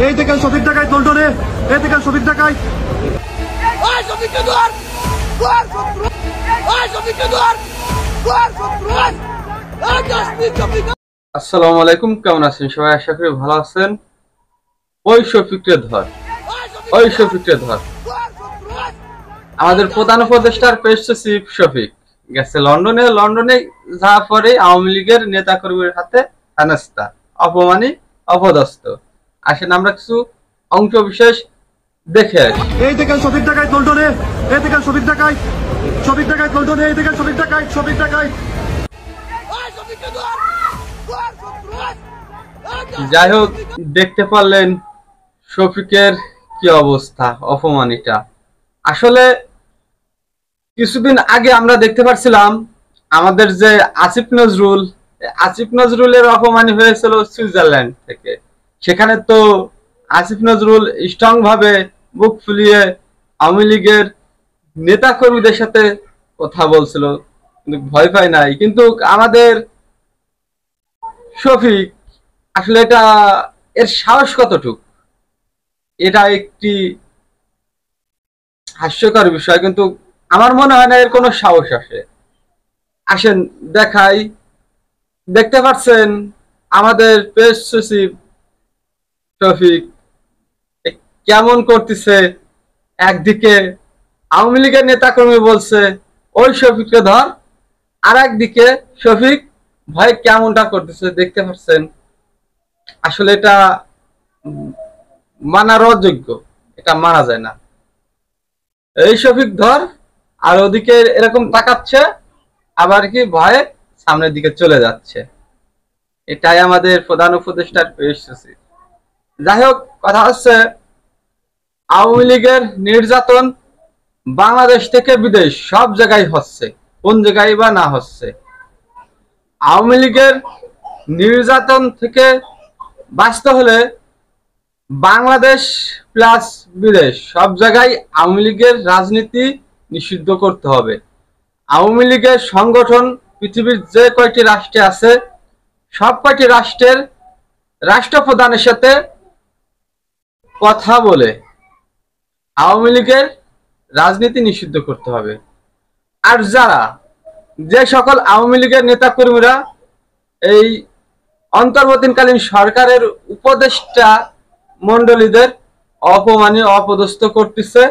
এই দেখেন শফিক ডাকাই দলটনে, এই দেখেন শফিক ডাকাই। আসসালামু আলাইকুম, কেমন আছেন সবাই? আশা করি ভালো আছেন। ওই শফিককে ধর, ওই শফিককে ধর। আমাদের প্রধান উপদেষ্টার পেশ সচিব শফিক গেছে লন্ডনে। লন্ডনে যাওয়ার পরে আওয়ামী লীগের নেতা কর্মীর হাতে হেনস্থা, অপমানী, অপদস্থ। আসেন আমরা কিছু অংশ বিশেষ দেখে আসি। এই দেখেন শফিক ডাকাই দলটনে, এই দেখেন শফিক ডাকাই, শফিক ডাকাই দলটনে, এই দেখেন শফিক ডাকাই, শফিক ডাকাই। যাই হোক, দেখতে পারলেন শফিকের কি অবস্থা, অপমানিটা। আসলে কিছুদিন আগে আমরা দেখতে পাচ্ছিলাম আমাদের যে আসিফ নজরুলের অপমানি হয়েছিল সুইজারল্যান্ড থেকে। সেখানে তো আসিফ নজরুল স্ট্রং ভাবে বুক ফুলিয়ে আওয়ামী লীগের নেতা কর্মীদের সাথে কথা বলছিল, কিন্তু ভয় পায় নাই। কিন্তু আমাদের শফিক আসলে এর সাহস কতটুক, এটা একটি হাস্যকর বিষয়। কিন্তু আমার মনে হয় না এর কোনো সাহস আসেন দেখাই। দেখতে পাচ্ছেন আমাদের পেশ সচিব শফিক কেমন করতেছে। একদিকে আওয়ামী লীগের নেতা কর্মী বলছে ওই শফিককে ধর, আর একদিকে শফিক ভয় কেমনটা করতেছে দেখতে পাচ্ছেন। আসলে এটা মানার অযোগ্য, এটা মানা যায় না। এই শফিক ধর, আর ওদিকে এরকম তাকাচ্ছে, আবার কি ভয়ে সামনের দিকে চলে যাচ্ছে। এটাই আমাদের প্রধান উপদেষ্টার পেশ সচিব। যাই হোক, কথা হচ্ছে আওয়ামী লীগের নির্যাতন বাংলাদেশ থেকে বিদেশ সব জায়গায় হচ্ছে, কোন জায়গায় বা না হচ্ছে। আওয়ামী লীগের নির্যাতন থেকে বাঁচতে হলে বাংলাদেশ প্লাস বিদেশ সব জায়গায় আওয়ামী লীগের রাজনীতি নিষিদ্ধ করতে হবে। আওয়ামী লীগের সংগঠন পৃথিবীর যে কয়টি রাষ্ট্রে আছে সব কয়টি রাষ্ট্রের রাষ্ট্রপ্রধানের সাথে কথা বলে আওয়ামী লীগের রাজনীতি নিষিদ্ধ করতে হবে। আর যে সকল আওয়ামী লীগের নেতা কর্মীরা এই অন্তর্বর্তীকালীন সরকারের উপদেষ্টা মন্ডলীদের অপমানী, অপদস্থ করতেছে,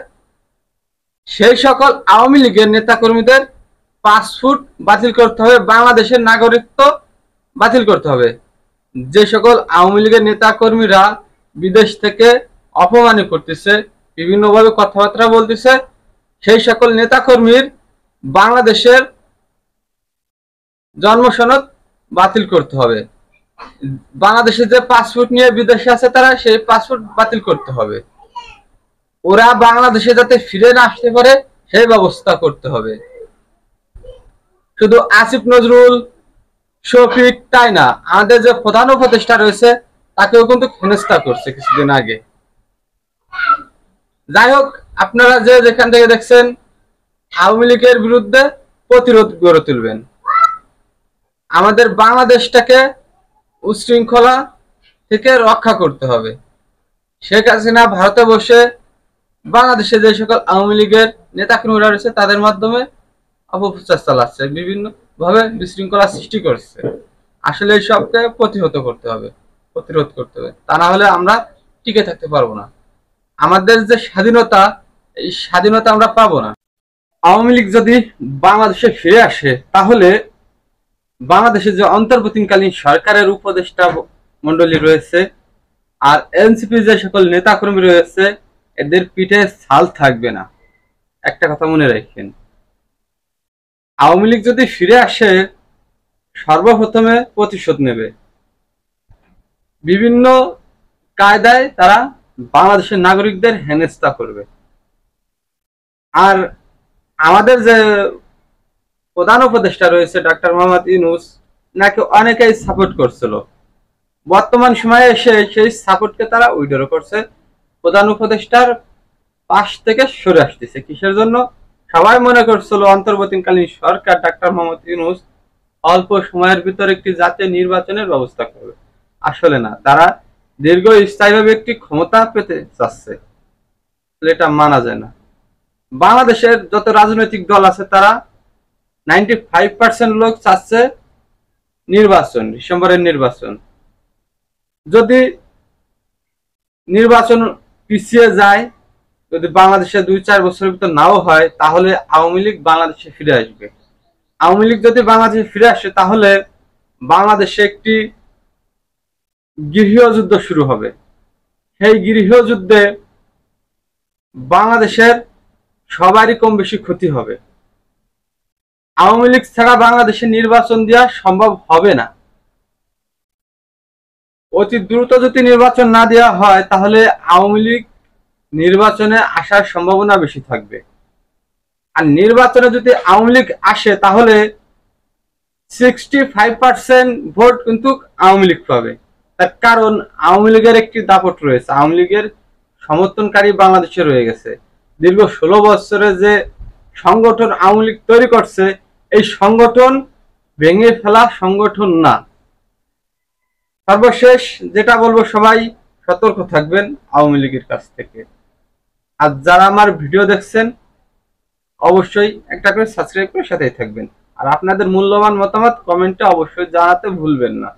সেই সকল আওয়ামী লীগের নেতা কর্মীদের পাসপোর্ট বাতিল করতে হবে, বাংলাদেশের নাগরিকত্ব বাতিল করতে হবে। যে সকল আওয়ামী লীগের নেতা কর্মীরা বিদেশ থেকে অপমানী করতেছে, বিভিন্নভাবে কথাবার্তা বলতেছে, সেই সকল নেতা কর্মীর বাংলাদেশের জন্ম সনদ বাতিল করতে হবে। বাংলাদেশে যে পাসপোর্ট নিয়ে বিদেশে আছে তারা সেই পাসপোর্ট বাতিল করতে হবে। ওরা বাংলাদেশে যাতে ফিরে না আসতে পারে সেই ব্যবস্থা করতে হবে। শুধু আসিফ নজরুল, শফিক তাই না, আমাদের যে প্রধান উপদেষ্টা রয়েছে তাকেও কিন্তু হেনস্থা করছে কিছুদিন আগে। যাই হোক, আপনারা যে যেখান থেকে দেখছেন আওয়ামী লীগের বিরুদ্ধে প্রতিরোধ গড়ে তুলবেন। আমাদের বাংলাদেশটাকে উচ্ছৃঙ্খলা থেকে রক্ষা করতে হবে। শেখ হাসিনা ভারতে বসে বাংলাদেশে যে সকল আওয়ামী লীগের নেতাকর্মীরা রয়েছে তাদের মাধ্যমে অপপ্রচার চালাচ্ছে, বিভিন্ন ভাবে বিশৃঙ্খলা সৃষ্টি করছে। আসলে এই সবকে প্রতিরোধ করতে হবে। তা না হলে আমরা টিকে থাকতে পারবো না। আমাদের যে স্বাধীনতা, এই স্বাধীনতা আমরা পাবো না। আওয়ামী লীগ যদি বাংলাদেশে ফিরে আসে তাহলে বাংলাদেশে যে অন্তর্বর্তীকালীন সরকারের উপদেষ্টা মন্ডলী রয়েছে আর এনসিপি যে সকল নেতাকর্মী রয়েছে এদের পিঠে ছাল থাকবে না। একটা কথা মনে রাখবেন, আওয়ামী লীগ যদি ফিরে আসে সর্বপ্রথমে প্রতিশোধ নেবে। বিভিন্ন কায়দায় তারা বাংলাদেশের নাগরিকদের হেনস্থা করবে। আর আমাদের যে প্রধান উপদেষ্টা রয়েছে ডক্টর মোহাম্মদ ইউনূস, নাকি অনেকেই সাপোর্ট করছিল, বর্তমান সময়ে এসে সেই সাপোর্টকে তারা উইথড্র করছে, প্রধান উপদেষ্টার পাশ থেকে সরে আসতেছে। কিসের জন্য? সবাই মনে করছিল অন্তর্বর্তীকালীন সরকার ডক্টর মোহাম্মদ ইউনূস অল্প সময়ের ভিতর একটি জাতীয় নির্বাচনের ব্যবস্থা করবে। আসলে না, তারা দীর্ঘস্থায়ীভাবে একটি ক্ষমতা পেতে চাচ্ছে, এটা মানা যায় না। বাংলাদেশের যত রাজনৈতিক দল আছে তারা 95% লোক চাচ্ছে নির্বাচন, ডিসেম্বরের নির্বাচন। যদি নির্বাচন পিছিয়ে যায়, যদি বাংলাদেশে 2-4 বছরের ভিতর নাও হয়, তাহলে আওয়ামী লীগ বাংলাদেশে ফিরে আসবে। আওয়ামী লীগ যদি বাংলাদেশে ফিরে আসে, তাহলে বাংলাদেশে একটি গৃহযুদ্ধ শুরু হবে। সেই গৃহযুদ্ধে বাংলাদেশের সবারই কম বেশি ক্ষতি হবে। আওয়ামী লীগ ছাড়া বাংলাদেশে নির্বাচন দেওয়া সম্ভব হবে না। অতি দ্রুত যদি নির্বাচন না দেওয়া হয়, তাহলে আওয়ামী লীগ নির্বাচনে আসার সম্ভাবনা বেশি থাকবে। আর নির্বাচনে যদি আওয়ামী লীগ আসে, তাহলে 65% ভোট কিন্তু আওয়ামী লীগ পাবে। তার কারণ আওয়ামী লীগের একটি দাপট রয়েছে, আওয়ামী লীগের সমর্থনকারী বাংলাদেশে রয়ে গেছে। দীর্ঘ 16 বছরে যে সংগঠন আওয়ামী লীগ তৈরি করছে, এই সংগঠন ভেঙে ফেলা সংগঠন না। সর্বশেষ যেটা বলবো, সবাই সতর্ক থাকবেন আওয়ামী লীগের কাছ থেকে। আর যারা আমার ভিডিও দেখছেন, অবশ্যই একটা করে সাবস্ক্রাইব করে সাথেই থাকবেন। আর আপনাদের মূল্যবান মতামত কমেন্টে অবশ্যই জানাতে ভুলবেন না।